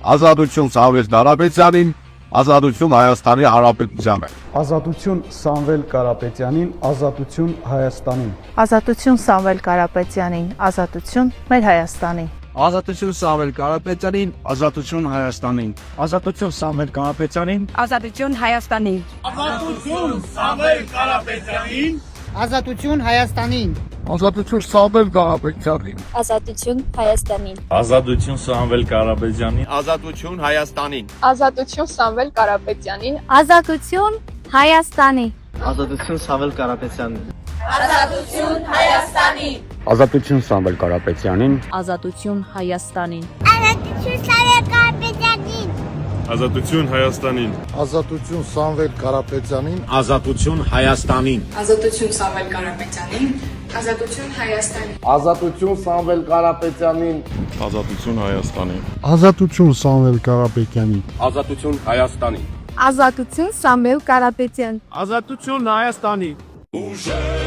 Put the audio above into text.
Ազատություն Սամվել Կարապետյանին, ազատություն Հայաստանի Հանրապետությանը։ Ազատություն Սամվել Կարապետյանին, ազատություն Հայաստանին։ Ազատություն Սամվել Կարապետյանին, ազատություն մեր Հայաստանին։ Ազատություն Սամվել Կարապետյանին, ազատություն Հայաստանին։ Ազատություն Սամվել Կարապետյանին, ազատություն Հայաստանին։ Ազատություն Սամվել Կարապետյանին, ազատություն Հայաստանին։ Ազատություն Սամվել Կարապետյանին, ազատություն Հայաստանին։ Ազատություն Սամվել Կարապետյանին, ազատություն Հայաստանին, ազատություն Սամվել Կարապետյանին, Ազատություն Հայաստանի։ ազատություն Սամվել Կարապետյանին, Ազատություն Հայաստանին։ ազատություն Սամվել Կարապետյանին, Ազատություն Հայաստանին։ Ազատություն Հայաստանին, ազատություն Սամվել Կարապետյանին, ազատություն Հայաստանին, ազատություն Սամվել Կարապետյանին, ազատություն Հայաստանին, ազատություն Սամվել Կարապետյանին, ազատություն Հայաստանին, ազատություն Սամվել Կարապետյանին, ազատություն Հայաստանին, Ազատություն Սամվել Կարապետյան։ Ազատություն Հայաստանի։ Ուժեղ